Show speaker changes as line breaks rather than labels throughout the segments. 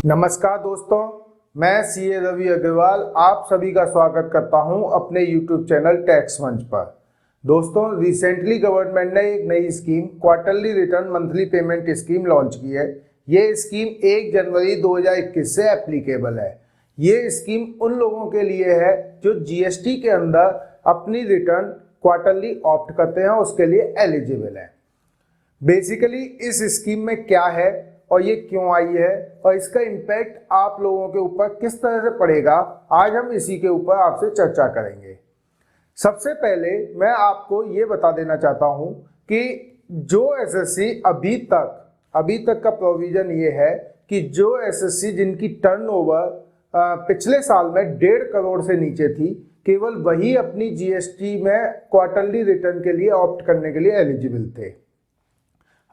नमस्कार दोस्तों, मैं सीए रवि अग्रवाल आप सभी का स्वागत करता हूं अपने यूट्यूब चैनल टैक्स मंच पर। दोस्तों, रिसेंटली गवर्नमेंट ने एक नई scheme quarterly return monthly payment scheme launch की है। ये स्कीम 1 जनवरी 2021 से एप्लीकेबल है। ये स्कीम उन लोगों के लिए है जो जीएसटी के अंदर अपनी रिटर्न क्वार्टरली ऑप्ट करते हैं, उसके लिए एलिजिबल है। बेसिकली इस स्कीम में क्या है और ये क्यों आई है और इसका इम्पैक्ट आप लोगों के ऊपर किस तरह से पड़ेगा, आज हम इसी के ऊपर आपसे चर्चा करेंगे। सबसे पहले मैं आपको ये बता देना चाहता हूं कि जो एसएससी अभी तक का प्रोविजन ये है कि जो एसएससी जिनकी टर्नओवर पिछले साल में 1.5 करोड़ से नीचे थी, केवल वही अपनी जीएसटी में क्वार्टरली रिटर्न के लिए ऑप्ट करने के लिए एलिजिबल थे।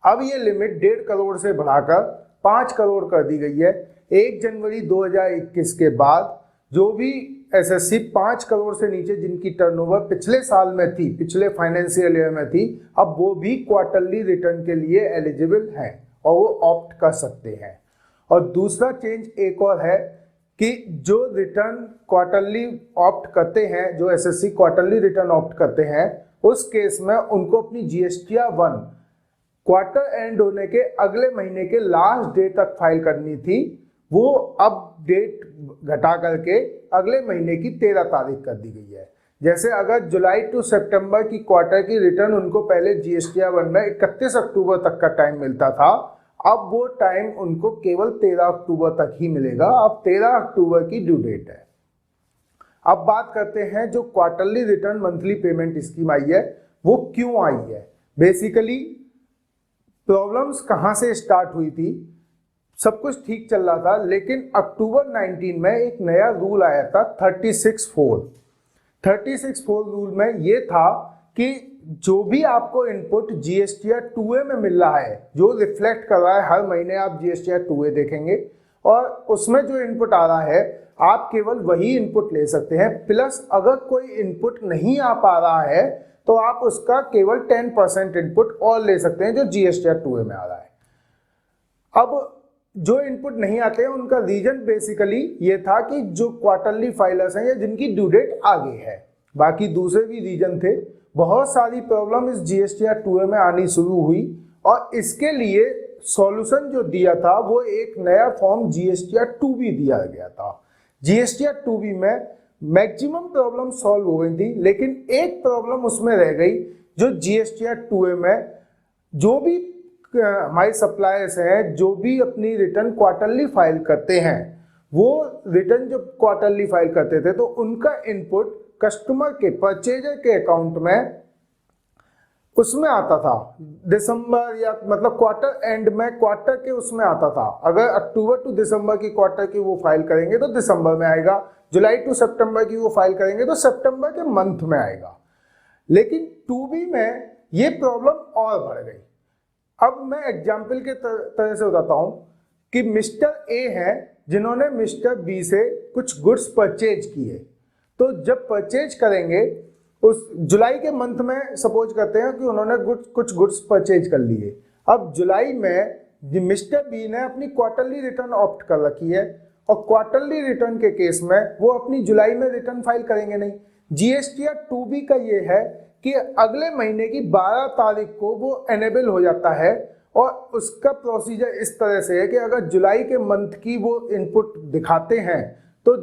अब ये लिमिट 1.5 करोड़ से बढ़ाकर 5 करोड़ कर दी गई है। 1 जनवरी 2021 के बाद जो भी एसएससी 5 करोड़ से नीचे जिनकी टर्नओवर पिछले साल में थी, पिछले फाइनेंशियल ईयर में थी, अब वो भी क्वार्टरली रिटर्न के लिए एलिजिबल हैं और वो ऑप्ट कर सकते हैं। और दूसरा चेंज एक और है कि जो रिटर्न क्वार्टरली ऑप्ट करते हैं, जो एसएससी क्वार्टरली रिटर्न ऑप्ट करते हैं, उस केस में उनको अपनी जीएसटीआर 1 क्वार्टर एंड होने के अगले महीने के लास्ट डे तक फाइल करनी थी। वो अब डेट घटा करके अगले महीने की 13 तारीख कर दी गई है। जैसे अगर जुलाई टू सितंबर की क्वार्टर की रिटर्न उनको पहले जीएसटीआर 1 में 31 अक्टूबर तक का टाइम मिलता था, अब वो टाइम उनको केवल 13 अक्टूबर तक ही मिलेगा। अब 13 अक्टूबर की ड्यू डेट है। अब बात करते हैं जो quarterly return monthly payment scheme आई है वो क्यों आई है। बेसिकली प्रॉब्लम्स कहां से स्टार्ट हुई थी, सब कुछ ठीक चल रहा था, लेकिन अक्टूबर 19 में एक नया रूल आया था 36(4) रूल में ये था कि जो भी आपको इनपुट जीएसटीआर 2A में मिल रहा है, जो रिफ्लेक्ट कर रहा है, हर महीने आप जीएसटीआर 2A देखेंगे और उसमें जो इनपुट आ रहा है आप केवल वही इनपुट ले सकते हैं। प्लस अगर कोई इनपुट नहीं आ पा रहा है तो आप उसका केवल 10% इनपुट और ले सकते हैं जो जीएसटीआर 2A में आ रहा है। अब जो इनपुट नहीं आते हैं उनका रीजन बेसिकली ये था कि जो क्वार्टरली फाइलर्स हैं या जिनकी ड्यू डेट आगे है, बाकी दूसरे भी रीजन थे। बहुत सारी प्रॉब्लम इस जीएसटीआर 2A में आनी शुरू हुई और इसके लिए सॉल्यूशन जो दिया था वो एक नया फॉर्म जीएसटीआर 2B दिया गया था। जीएसटीआर 2B में मैक्सिमम प्रॉब्लम सॉल्व हो गई थी, लेकिन एक प्रॉब्लम उसमें रह गई जो जीएसटीआर 2A में जो भी हमारे सप्लायर्स हैं, जो भी अपनी रिटर्न क्वार्टरली फाइल करते हैं, वो रिटर्न जब क्वार्टरली फाइल करते थे तो उनका इनपुट कस्टमर के परचेजर के अकाउंट में उसमें आता था दिसंबर या मतलब क्वार्टर एंड में, क्वार्टर के उसमें आता था। अगर अक्टूबर टू दिसंबर की क्वार्टर की वो फाइल करेंगे तो दिसंबर में आएगा, जुलाई टू सितंबर की वो फाइल करेंगे तो सितंबर के मंथ में आएगा। लेकिन 2B में ये प्रॉब्लम और बढ़ गई। अब मैं एग्जाम्पल के तरह से बताता हूं कि मिस्टर ए हैं जिन्होंने मिस्टर बी से कुछ गुड्स परचेज किए, तो जब परचेज करेंगे उस जुलाई के मंथ में सपोज करते हैं कि उन्होंने कुछ गुड्स परचेज कर लिए। अब जुलाई में मिस्टर बी ने अपनी क्वार्टरली रिटर्न ऑप्ट कर रखी है और क्वार्टरली रिटर्न के केस में वो अपनी जुलाई में रिटर्न फाइल करेंगे नहीं। जीएसटीआर 2B का ये है कि अगले महीने की 12 तारीख को वो एनेबल हो जाता है और उसका प्रोसीजर इस तरह से है कि अगर जुलाई के मंथ की वो इनपुट दिखाते हैं तो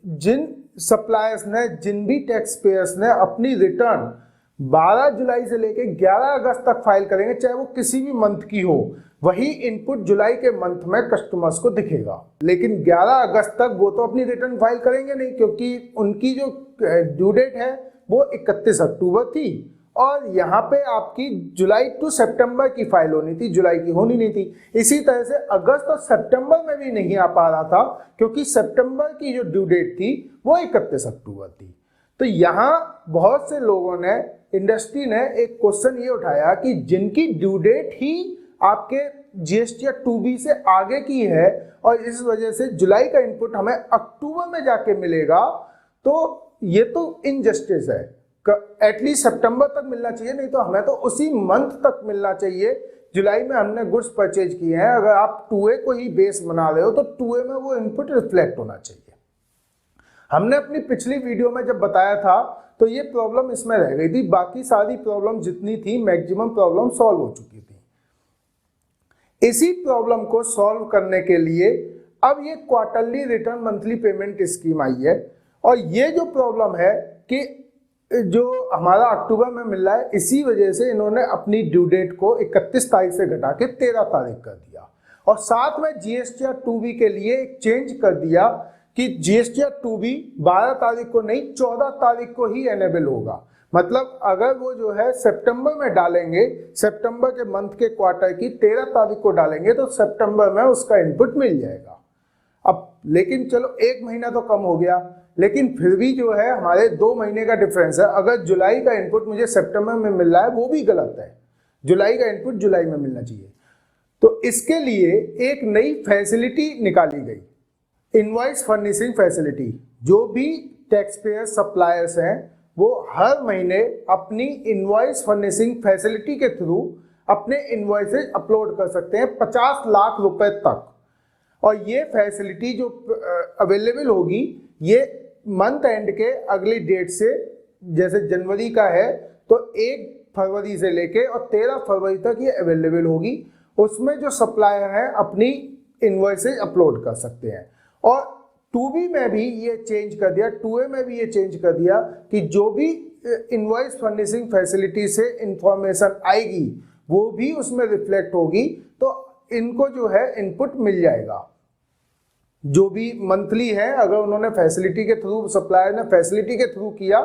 जिन सप्लायर्स ने, जिन भी टैक्स पेयर्स ने अपनी रिटर्न 12 जुलाई से लेकर 11 अगस्त तक फाइल करेंगे, चाहे वो किसी भी मंथ की हो, वही इनपुट जुलाई के मंथ में कस्टमर्स को दिखेगा। लेकिन 11 अगस्त तक वो तो अपनी रिटर्न फाइल करेंगे नहीं, क्योंकि उनकी जो ड्यू डेट है वो 31 अक्टूबर थी और यहाँ पे आपकी जुलाई टू सितंबर की फाइल होनी थी, जुलाई की होनी नहीं थी। इसी तरह से अगस्त और सितंबर में भी नहीं आ पा रहा था क्योंकि सितंबर की जो ड्यू डेट थी वो 31 अक्टूबर थी। तो यहाँ बहुत से लोगों ने, इंडस्ट्री ने एक क्वेश्चन ये उठाया कि जिनकी ड्यू डेट ही आपके जीएसटीआर 2B से आगे की है और इस वजह से जुलाई का इनपुट हमें अक्टूबर में जाके मिलेगा, तो ये तो इनजस्टिस है। एटलीस्ट सितंबर तक मिलना चाहिए, नहीं तो हमें तो उसी मंथ तक मिलना चाहिए जुलाई में हमने गुड्स परचेज किए हैं, अगर आप 2A को ही बेस बना रहे हो तो 2A में वो इनपुट रिफ्लेक्ट होना चाहिए। हमने अपनी पिछली वीडियो में जब बताया था तो ये प्रॉब्लम इसमें रह गई थी, बाकी सारी प्रॉब्लम जितनी थी मैक्सिमम प्रॉब्लम सॉल्व हो चुकी थी। इसी प्रॉब्लम को सॉल्व करने के लिए अब ये quarterly return monthly payment scheme आई है, और ये जो प्रॉब्लम है कि जो हमारा अक्टूबर में मिल रहा है, इसी वजह से इन्होंने अपनी ड्यू डेट को 31 तारीख से घटा के 13 तारीख कर दिया, और साथ में GSTR 2B के लिए एक चेंज कर दिया कि GSTR 2B 12 तारीख को नहीं 14 तारीख को ही एनेबल होगा। मतलब अगर वो जो है सितंबर में डालेंगे, सितंबर के मंथ के क्वार्टर की 13 तारीख को डालेंगे तो सितंबर में उसका इनपुट मिल जाएगा। अब लेकिन चलो 1 महीना तो कम हो गया, लेकिन फिर भी जो है हमारे 2 महीने का डिफरेंस है। अगर जुलाई का इनपुट मुझे सितंबर में मिल रहा है वो भी गलत है, जुलाई का इनपुट जुलाई में मिलना चाहिए। तो इसके लिए एक नई फैसिलिटी निकाली गई, इनवॉइस फर्निशिंग फैसिलिटी। जो भी टैक्स पेयर सप्लायर्स हैं वो हर महीने अपनी इनवॉइस फर्निशिंग फैसिलिटी के थ्रू अपने इनवॉइसेज अपलोड कर सकते हैं 50 लाख रुपए तक। और ये फैसिलिटी जो अवेलेबल होगी ये मंथ एंड के अगली डेट से, जैसे जनवरी का है तो 1 फरवरी से लेके और 13 फरवरी तक ये अवेलेबल होगी। उसमें जो सप्लायर हैं अपनी इनवॉइसेज अपलोड कर सकते हैं। और 2B में भी ये चेंज कर दिया, 2A में भी ये चेंज कर दिया कि जो भी इनवॉइस फर्निशिंग फैसिलिटी से इंफॉर्मेशन आएगी वो भी उसमें रिफ्लेक्ट होगी, तो इनको जो है इनपुट मिल जाएगा। जो भी मंथली है, अगर उन्होंने फैसिलिटी के थ्रू, सप्लायर ने फैसिलिटी के थ्रू किया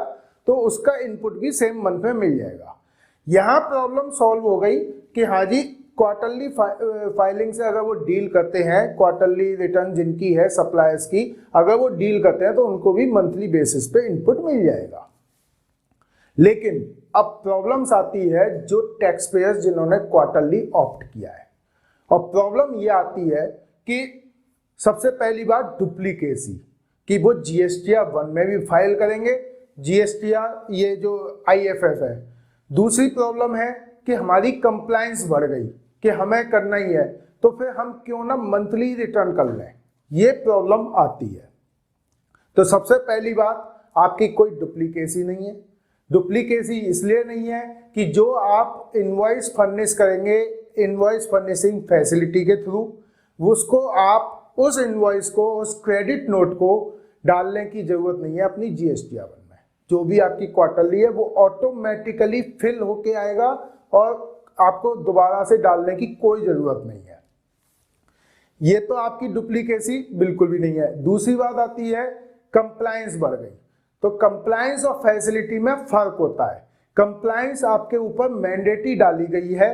तो उसका इनपुट भी सेम मंथ में मिल जाएगा। यहाँ प्रॉब्लम सॉल्व हो गई कि हाँ जी क्वार्टरली फाइलिंग से अगर वो डील करते हैं, क्वार्टरली रिटर्न जिनकी है सप्लायर्स की, अगर वो डील करते हैं तो उनको भी मंथली बेसिस पे इनपुट मिल जाएगा। लेकिन अब प्रॉब्लम्स आती है जो टैक्स पेयर्स जिन्होंने क्वार्टरली ऑप्ट किया है, और प्रॉब्लम ये आती है कि सबसे पहली बात डुप्लीकेसी, कि वो GSTR 1 में भी फाइल करेंगे, GSTR ये जो IFF है। दूसरी प्रॉब्लम है कि हमारी कंप्लायंस बढ़ गई कि हमें करना ही है तो फिर हम क्यों ना मंथली रिटर्न कर लें, ये प्रॉब्लम आती है। तो सबसे पहली बात, आपकी कोई डुप्लीकेसी नहीं है। डुप्लीकेसी इसलिए नहीं है कि जो आप इनवॉइस फर्निश करेंगे इनवॉइस फर्निशिंग फैसिलिटी के थ्रू, उसको आप उस इनवॉइस को, उस क्रेडिट नोट को डालने की जरूरत नहीं है अपनी GSTR 1 में। जो भी आपकी क्वार्टरली है वो ऑटोमेटिकली फिल होके आएगा और आपको दोबारा से डालने की कोई जरूरत नहीं है। ये तो आपकी डुप्लीकेसी बिल्कुल भी नहीं है। दूसरी बात आती है कंप्लायंस बढ़ गई, तो कंप्लायंस और फैसिलिटी में फर्क होता है। कंप्लायंस आपके ऊपर मैंडेटरी डाली गई है,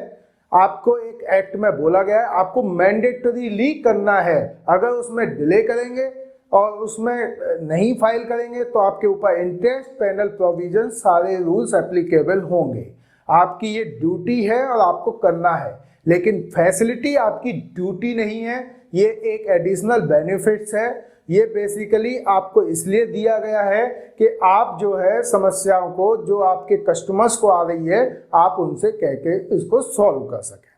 आपको एक एक्ट में बोला गया है आपको मैंडेटरीली करना है। अगर उसमें डिले करेंगे और उसमें नहीं फाइल करेंगे तो आपके ऊपर इंटरेस्ट, पेनल प्रोविजन, सारे रूल्स एप्लीकेबल होंगे। आपकी ये ड्यूटी है और आपको करना है, लेकिन फैसिलिटी आपकी ड्यूटी नहीं है, ये एक एडिशनल बेनिफिट्स है। ये बेसिकली आपको इसलिए दिया गया है कि आप जो है समस्याओं को, जो आपके कस्टमर्स को आ रही है, आप उनसे कह के इसको सॉल्व कर सकें।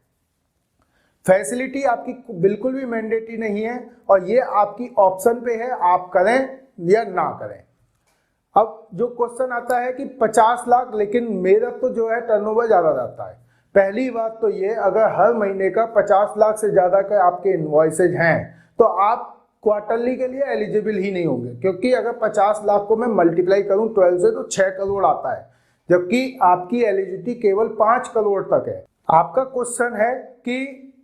फैसिलिटी आपकी बिल्कुल भी मैंडेटरी नहीं है और ये आपकी ऑप्शन पे है, आप करें या ना करें। अब जो क्वेश्चन आता है कि 50 लाख, लेकिन मेरा तो जो है टर्नओवर ज़्यादा जाता है। पहली बात तो ये, अगर हर महीने का 50 लाख से ज़्यादा का आपके इनवॉइसेज हैं तो आप क्वार्टरली के लिए एलिजिबल ही नहीं होंगे, क्योंकि अगर 50 लाख को मैं मल्टीप्लाई करूं 12 से तो 6 करोड़ आता है, जबकि आपकी एलिजिबिलिटी केवल 5 करोड़ तक है। आपका क्वेश्चन है कि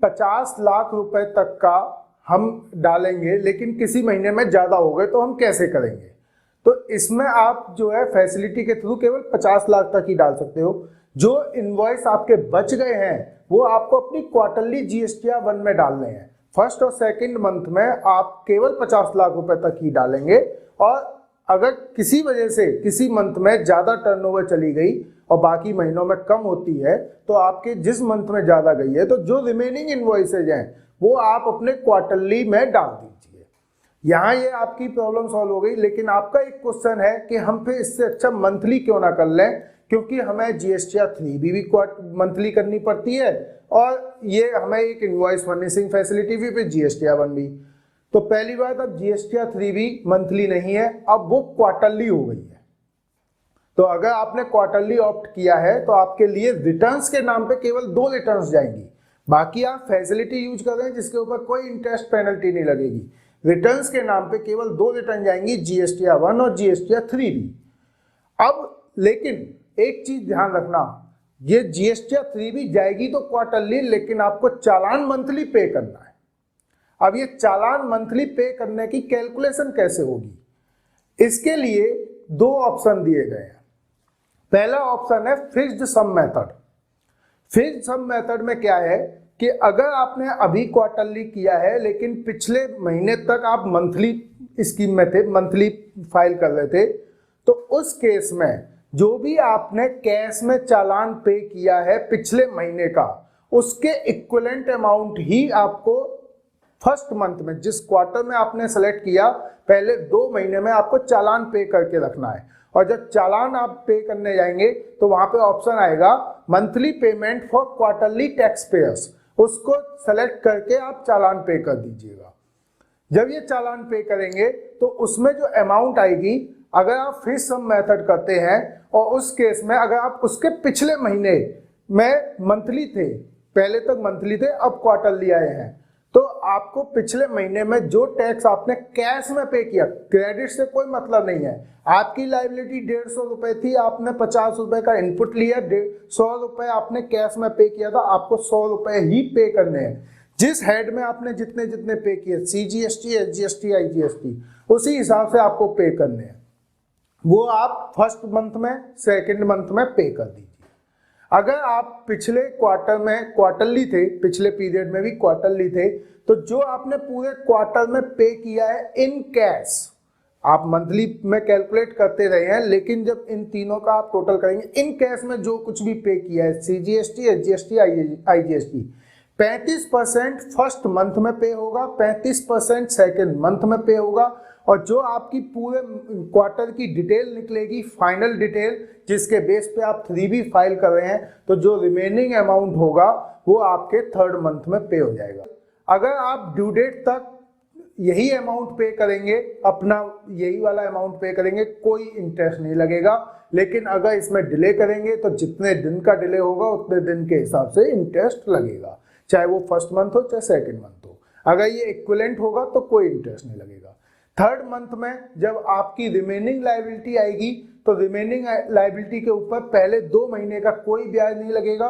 50 लाख रुपए तक का हम डालेंगे लेकिन किसी महीने में ज़्यादा हो गए तो हम कैसे करेंगे? तो इसमें आप जो है फैसिलिटी के थ्रू केवल 50 लाख तक ही डाल सकते हो। जो इनवॉइस आपके बच गए हैं वो आपको अपनी क्वार्टरली GSTR 1 में डालने हैं। फर्स्ट और सेकंड मंथ में आप केवल 50 लाख रुपए तक ही डालेंगे, और अगर किसी वजह से किसी मंथ में ज़्यादा टर्नओवर चली गई और बाकी महीनों में कम होती है तो आपके जिस मंथ में ज़्यादा गई है तो जो रिमेनिंग इनवॉइसेज हैं वो आप अपने क्वार्टरली में डाल दीजिए। यहाँ ये आपकी प्रॉब्लम सॉल्व हो गई। लेकिन आपका एक क्वेश्चन है कि हम फिर इससे अच्छा मंथली क्यों ना कर लें, क्योंकि हमें जीएसटीआर 3B भी मंथली करनी पड़ती है और ये हमें एक इनवॉइस फर्निशिंग फैसिलिटी भी, फिर जीएसटीआर 1 भी। तो पहली बात, अब जीएसटीआर 3B मंथली नहीं है, अब वो क्वार्टरली हो गई है। तो अगर आपने क्वार्टरली ऑप्ट किया है तो आपके लिए रिटर्न्स के नाम पे केवल 2 रिटर्न्स जाएंगी, बाकी आप फैसिलिटी यूज कर रहे हैं जिसके ऊपर कोई इंटरेस्ट पेनल्टी नहीं लगेगी। रिटर्न्स के नाम पे केवल 2 रिटर्न जाएंगी, जीएसटीआर 1 और जीएसटीआर 3B। अब लेकिन एक चीज ध्यान रखना, ये जीएसटीआर 3B जाएगी तो क्वार्टरली, लेकिन आपको चालान मंथली पे करना है। अब ये चालान मंथली पे करने की कैलकुलेशन कैसे होगी, इसके लिए 2 ऑप्शन दिए गए हैं। पहला ऑप्शन है fixed sum method. Fixed sum method में क्या है कि अगर आपने अभी क्वार्टरली किया है लेकिन पिछले महीने तक आप मंथली स्कीम में थे, मंथली फाइल कर रहे थे, तो उस केस में जो भी आपने कैश में चालान पे किया है पिछले महीने का, उसके इक्विवेलेंट अमाउंट ही आपको फर्स्ट मंथ में, जिस क्वार्टर में आपने सेलेक्ट किया, पहले 2 महीने में आपको चालान पे करके रखना है। और जब चालान आप पे करने जाएंगे तो वहां पे ऑप्शन आएगा monthly payment for quarterly tax payers, उसको सेलेक्ट करके आप चालान पे कर दीजिएगा। जब ये चालान पे करेंगे तो उसमें जो अमाउंट आएगी, अगर आप फिक्स्ड सम मेथड करते हैं और उस केस में अगर आप उसके पिछले महीने में मंथली थे, पहले तक मंथली थे, अब क्वार्टरली आए हैं, तो आपको पिछले महीने में जो टैक्स आपने कैश में पे किया, क्रेडिट से कोई मतलब नहीं है, आपकी लायबिलिटी 150 रुपए थी, आपने 50 रुपए का इनपुट लिया, 100 रुपए आपने कैश में पे किया था, आपको 100 रुपए ही पे करने हैं। जिस हेड में आपने जितने जितने पे किए, CGST, SGST, IGST, उसी हिसाब से आपको पे करने हैं। वो आप फर्स्ट मंथ में, सेकेंड मंथ में पे कर दीजिए। अगर आप पिछले क्वार्टर में क्वार्टरली थे, पिछले पीरियड में भी क्वार्टरली थे, तो जो आपने पूरे क्वार्टर में पे किया है इन कैश, आप मंथली में कैलकुलेट करते रहे हैं, लेकिन जब इन तीनों का आप टोटल करेंगे, इन कैश में जो कुछ भी पे किया है, CGST, SGST, IGST, 35% first month में पे होगा, 35% सेकेंड मंथ में पे होगा, और जो आपकी पूरे क्वार्टर की डिटेल निकलेगी, फाइनल डिटेल, जिसके बेस पे आप 3B फाइल कर रहे हैं, तो जो रिमेनिंग अमाउंट होगा वो आपके थर्ड मंथ में पे हो जाएगा। अगर आप ड्यू डेट तक यही अमाउंट पे करेंगे, अपना यही वाला अमाउंट पे करेंगे, कोई इंटरेस्ट नहीं लगेगा। लेकिन अगर इसमें डिले करेंगे तो जितने दिन का डिले होगा उतने दिन के हिसाब से इंटरेस्ट लगेगा, चाहे वो फर्स्ट मंथ हो चाहे सेकेंड मंथ हो। अगर ये इक्विवेलेंट होगा तो कोई इंटरेस्ट नहीं लगेगा। थर्ड मंथ में जब आपकी रिमेनिंग लायबिलिटी आएगी तो रिमेनिंग लायबिलिटी के ऊपर पहले 2 महीने का कोई ब्याज नहीं लगेगा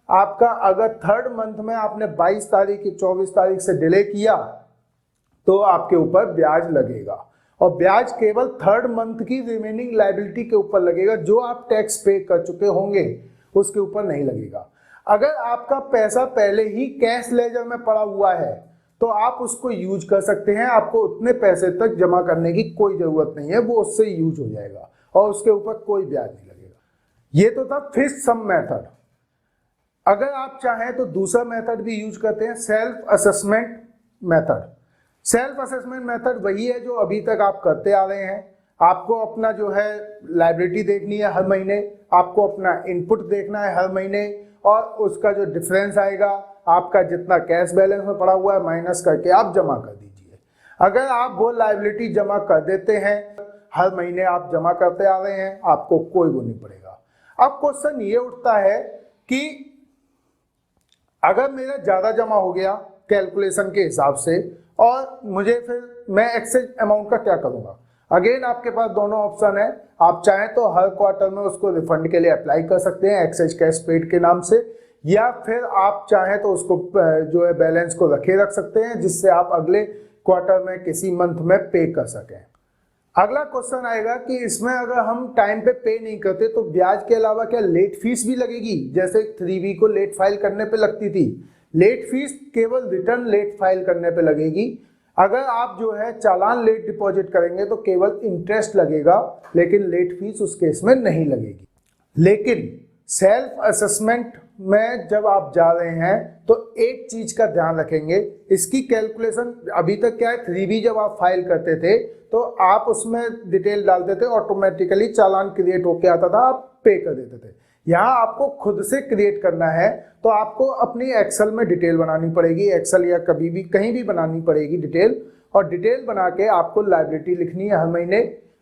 आपका। अगर थर्ड मंथ में आपने 22 तारीख की 24 तारीख से डिले किया तो आपके ऊपर ब्याज लगेगा, और ब्याज केवल थर्ड मंथ की रिमेनिंग लायबिलिटी के ऊपर लगेगा, जो आप टैक्स पे कर चुके होंगे उसके ऊपर नहीं लगेगा। अगर आपका पैसा पहले ही कैश लेजर में पड़ा हुआ है तो आप उसको यूज कर सकते हैं, आपको उतने पैसे तक जमा करने की कोई जरूरत नहीं है, वो उससे यूज हो जाएगा और उसके ऊपर कोई ब्याज नहीं लगेगा। ये तो था फिक्स्ड सम मेथड। अगर आप चाहें तो दूसरा मेथड भी यूज करते हैं, self assessment method. Self assessment method वही है जो अभी तक आप करते आ रहे हैं। आपको अपना जो है लायबिलिटी देखनी है हर महीने, आपको अपना इनपुट देखना है हर महीने, और उसका जो डिफरेंस आएगा, आपका जितना कैश बैलेंस में पड़ा हुआ है, माइनस करके आप जमा कर दीजिए। अगर आप वो लायबिलिटी जमा कर देते हैं, हर महीने आप जमा करते आ रहे हैं, आपको कोई वो नहीं पड़ेगा। अब क्वेश्चन ये उठता है कि अगर मेरा ज्यादा जमा हो गया कैलकुलेशन के हिसाब से और मुझे फिर मैं एक्सेस अमाउंट का क्या करूंगा। अगेन आपके पास दोनों ऑप्शन है, आप चाहें तो हर क्वार्टर में उसको रिफंड के लिए अप्लाई कर सकते हैं एक्सेस कैश पेड के नाम से, या फिर आप चाहें तो उसको जो है बैलेंस को रख सकते हैं, जिससे आप अगले क्वार्टर में किसी मंथ में पे कर सकें। अगला क्वेश्चन आएगा कि इसमें अगर हम टाइम पे नहीं करते तो ब्याज के अलावा क्या लेट फीस भी लगेगी, जैसे 3B को लेट फाइल करने पे लगती थी। लेट फीस केवल रिटर्न लेट फाइल करने पे लगेगी। अगर आप जो है चालान लेट डिपॉजिट करेंगे तो केवल इंटरेस्ट लगेगा, लेकिन लेट फीस उस केस में नहीं लगेगी। लेकिन सेल्फ असेसमेंट में जब आप जा रहे हैं तो एक चीज का ध्यान रखेंगे, इसकी कैलकुलेशन अभी तक क्या है, 3B जब आप फाइल करते थे तो आप उसमें डिटेल डालते थे, ऑटोमेटिकली चालान क्रिएट होके आता था, आप पे कर देते थे। यहाँ आपको खुद से क्रिएट करना है तो आपको अपनी एक्सेल में डिटेल बनानी पड़ेगी, एक्सेल या कभी भी कहीं भी बनानी पड़ेगी डिटेल, और डिटेल बना के आपको लायबिलिटी लिखनी है हर महीने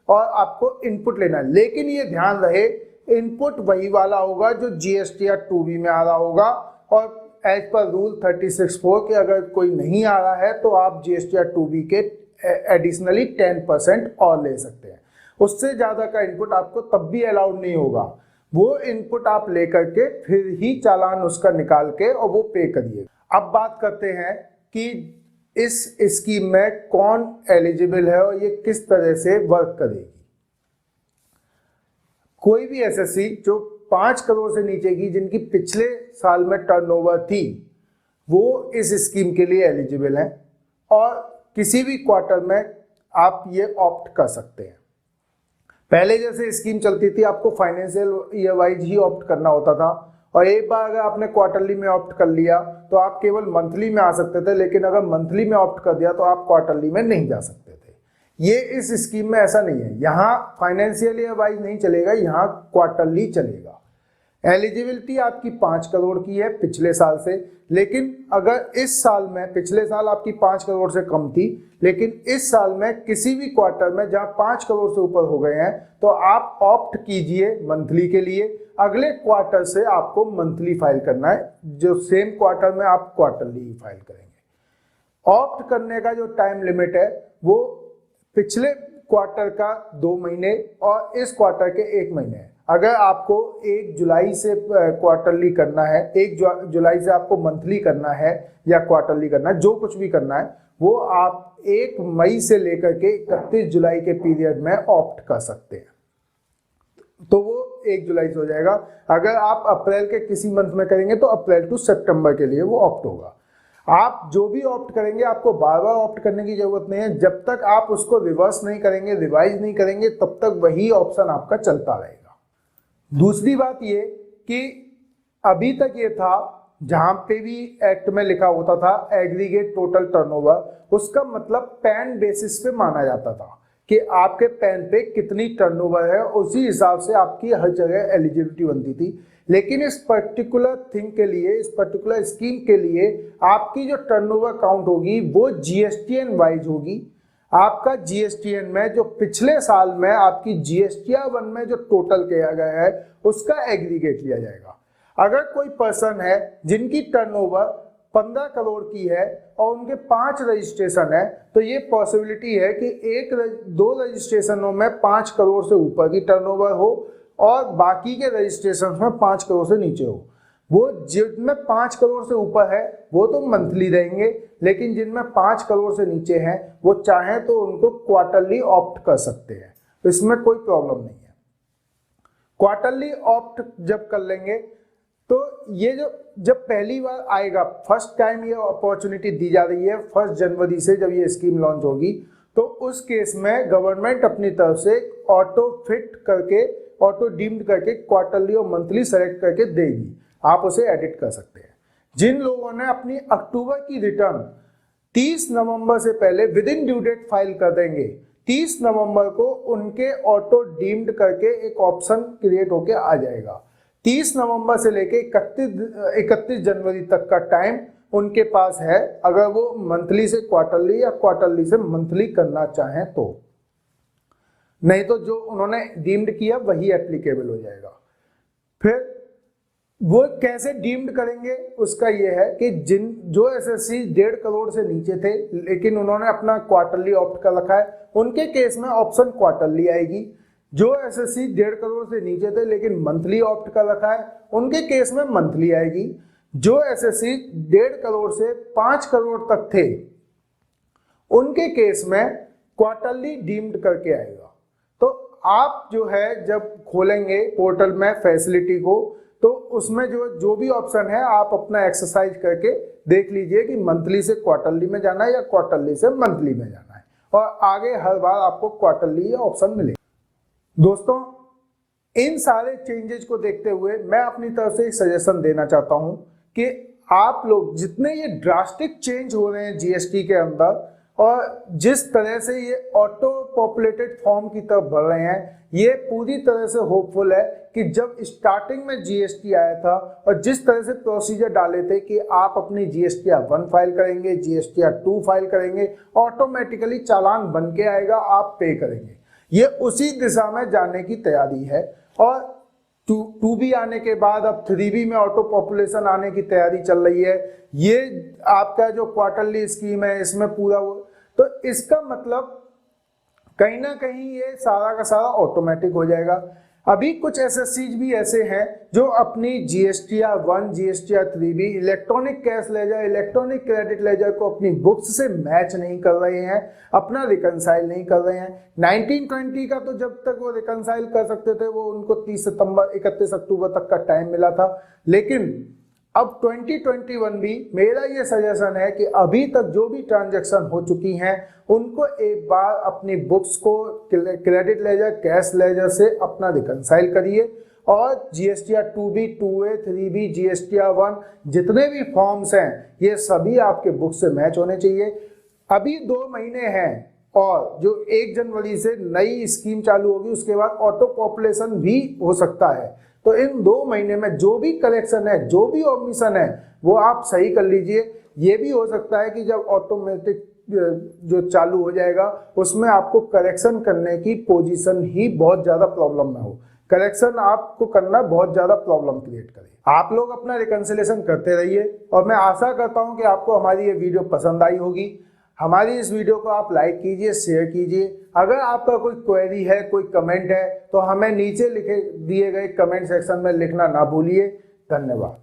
और आपको इनपुट लेना है। लेकिन ये ध्यान रहे इनपुट वही वाला होगा जो GSTR 2B में आ रहा होगा, और एज पर रूल 36(4) के अगर कोई नहीं आ रहा है तो आप GSTR 2B के एडिशनली 10% और ले सकते हैं। उससे ज़्यादा का इनपुट आपको तब भी अलाउड नहीं होगा। वो इनपुट आप लेकर के फिर ही चालान उसका निकाल के और वो पे करिए। अब बात करते हैं कि इस स्कीम में कौन एलिजिबल है और ये किस तरह से वर्क करेगी। कोई भी एसएससी जो 5 करोड़ से नीचे की जिनकी पिछले साल में टर्नओवर थी वो इस स्कीम के लिए एलिजिबल हैं, और किसी भी क्वार्टर में आप ये ऑप्ट कर सकते हैं। पहले जैसे स्कीम चलती थी आपको फाइनेंशियल ईयर वाइज ही ऑप्ट करना होता था, और एक बार अगर आपने क्वार्टरली में ऑप्ट कर लिया तो आप केवल मंथली में आ सकते थे, लेकिन अगर मंथली में ऑप्ट कर दिया तो आप क्वार्टरली में नहीं जा सकते थे। ये इस स्कीम में ऐसा नहीं है, यहाँ फाइनेंशियल ईयर वाइज नहीं चलेगा, यहाँ क्वार्टरली चलेगा। एलिजिबिलिटी आपकी 5 करोड़ की है पिछले साल से, लेकिन अगर इस साल में, पिछले साल आपकी 5 करोड़ से कम थी, लेकिन इस साल में किसी भी क्वार्टर में जहां 5 करोड़ से ऊपर हो गए हैं तो आप ऑप्ट कीजिए मंथली के लिए। अगले क्वार्टर से आपको मंथली फाइल करना है, जो सेम क्वार्टर में आप क्वार्टरली फाइल करेंगे। ऑप्ट करने का जो टाइम लिमिट है वो पिछले क्वार्टर का 2 महीने और इस क्वार्टर के 1 महीने है। अगर आपको 1 जुलाई से क्वार्टरली करना है, 1 जुलाई से आपको मंथली करना है या क्वार्टरली करना है, जो कुछ भी करना है वो आप 1 मई से लेकर के 31 जुलाई के पीरियड में ऑप्ट कर सकते हैं, तो वो 1 जुलाई से हो जाएगा। अगर आप अप्रैल के किसी मंथ में करेंगे तो अप्रैल टू सितंबर के लिए वो ऑप्ट होगा। आप जो भी ऑप्ट करेंगे आपको बार बार ऑप्ट करने की जरूरत नहीं है। जब तक आप उसको रिवर्स नहीं करेंगे, रिवाइज नहीं करेंगे, तब तक वही ऑप्शन आपका चलता रहेगा। दूसरी बात ये कि अभी तक ये था जहां पे भी एक्ट में लिखा होता था एग्रीगेट टोटल टर्नओवर, उसका मतलब पैन बेसिस पे माना जाता था कि आपके पैन पे कितनी टर्नओवर है, उसी हिसाब से आपकी हर जगह एलिजिबिलिटी बनती थी। लेकिन इस पर्टिकुलर थिंग के लिए, इस पर्टिकुलर स्कीम के लिए आपकी जो टर्नओवर काउंट होगी वो GSTN वाइज होगी। आपका GSTN में जो पिछले साल में आपकी GSTR 1 में जो टोटल किया गया है उसका एग्रीगेट लिया जाएगा। अगर कोई पर्सन है जिनकी टर्नओवर 15 करोड़ की है और उनके 5 रजिस्ट्रेशन है, तो ये पॉसिबिलिटी है कि 1-2 रजिस्ट्रेशनों में 5 करोड़ से ऊपर की टर्नओवर हो और बाकी के रजिस्ट्रेशन में 5 करोड़ से नीचे हो। वो जिनमें 5 करोड़ से ऊपर है वो तो मंथली रहेंगे, लेकिन जिनमें 5 करोड़ से नीचे हैं वो चाहें तो उनको क्वार्टरली ऑप्ट कर सकते हैं, इसमें कोई प्रॉब्लम नहीं है। क्वार्टरली ऑप्ट जब कर लेंगे तो ये जब पहली बार आएगा, फर्स्ट टाइम ये अपॉर्चुनिटी दी जा रही है 1 जनवरी से जब ये स्कीम लॉन्च होगी, तो उस केस में गवर्नमेंट अपनी तरफ से ऑटो फिट करके, ऑटो डीम्ड करके क्वार्टरली और मंथली सेलेक्ट करके देगी। आप उसे एडिट कर सकते हैं। जिन लोगों ने अपनी अक्टूबर की रिटर्न 30 नवंबर से पहले within due date file कर देंगे, 30 नवंबर को उनके ऑटो डीम्ड करके एक ऑप्शन क्रिएट होके आ जाएगा। 30 नवंबर से लेके 31 जनवरी तक का टाइम उनके पास है, अगर वो मंथली से क्वार्टरली या क्वार्टरली से मंथली करना चाहें तो। नहीं तो जो उन्होंने डीम्ड किया वही एप्लीकेबल हो जाएगा। फिर वो कैसे डीम्ड करेंगे उसका ये है कि जो एसएससी 1.5 करोड़ से नीचे थे लेकिन उन्होंने अपना क्वार्टरली ऑप्ट कर रखा है, उनके केस में ऑप्शन क्वार्टरली आएगी। जो एसएससी 1.5 करोड़ से नीचे थे लेकिन मंथली ऑप्ट कर रखा है, उनके केस में मंथली आएगी। जो एसएससी 1.5 करोड़ से 5 करोड़ तक थे उनके केस में क्वार्टरली डीम्ड करके आएगा। तो आप जो है जब खोलेंगे पोर्टल में फैसिलिटी को, तो उसमें जो भी ऑप्शन है आप अपना एक्सरसाइज करके देख लीजिए कि मंथली से क्वार्टरली में जाना है या क्वार्टरली से मंथली में जाना है, और आगे हर बार आपको क्वार्टरली ऑप्शन मिलेगा। दोस्तों, इन सारे चेंजेस को देखते हुए मैं अपनी तरफ से एक सजेशन देना चाहता हूं कि आप लोग जितने ये ड्रास्टिक चेंज हो रहे हैं जीएसटी के अंदर और जिस तरह से ये ऑटो पॉपुलेटेड फॉर्म की तरफ बढ़ रहे हैं, ये पूरी तरह से होपफुल है कि जब स्टार्टिंग में जीएसटी आया था और जिस तरह से प्रोसीजर डाले थे कि आप अपनी जीएसटीआर 1 फाइल करेंगे, जीएसटीआर 2 फाइल करेंगे, ऑटोमेटिकली चालान बन के आएगा, आप पे करेंगे, ये उसी दिशा में जाने की तैयारी है। और 2B आने के बाद अब 3B में ऑटो पॉपुलेशन आने की तैयारी चल रही है। ये आपका जो क्वार्टरली स्कीम है इसमें पूरा तो इसका मतलब कहीं ना कहीं ये सारा का सारा ऑटोमेटिक हो जाएगा। अभी कुछ एसएससीज भी ऐसे हैं जो अपनी GSTR 1, GSTR 3B, electronic cash ledger, electronic credit ledger को अपनी बुक्स से मैच नहीं कर रहे हैं, अपना रिकंसाइल नहीं कर रहे हैं। 1920 का तो जब तक वो रिकंसाइल कर सकते थे वो उनको 31 अक्टूबर तक का टाइम मिला था, लेकिन अब 2021 भी मेरा ये सजेशन है कि अभी तक जो भी ट्रांजैक्शन हो चुकी हैं उनको एक बार अपनी बुक्स को क्रेडिट लेजर, कैश लेजर से अपना रिकंसाइल करिए और GSTR 2B, 2A, 3B, GSTR 1 जितने भी फॉर्म्स हैं ये सभी आपके बुक से मैच होने चाहिए। अभी 2 महीने हैं और जो 1 जनवरी से नई स्कीम चालू होगी उसके बाद ऑटो पॉपुलेशन भी हो सकता है। तो इन 2 महीने में जो भी करेक्शन है, जो भी ओमिशन है वो आप सही कर लीजिए। ये भी हो सकता है कि जब ऑटोमेटिक जो चालू हो जाएगा उसमें आपको करेक्शन करने की पोजीशन ही बहुत ज़्यादा प्रॉब्लम ना हो, करेक्शन आपको करना बहुत ज़्यादा प्रॉब्लम क्रिएट करे। आप लोग अपना रिकंसिलेशन करते रहिए और मैं आशा करता हूँ कि आपको हमारी ये वीडियो पसंद आई होगी। हमारी इस वीडियो को आप लाइक कीजिए, शेयर कीजिए। अगर आपका कोई क्वेरी है, कोई कमेंट है तो हमें नीचे लिखे दिए गए कमेंट सेक्शन में लिखना ना भूलिए। धन्यवाद।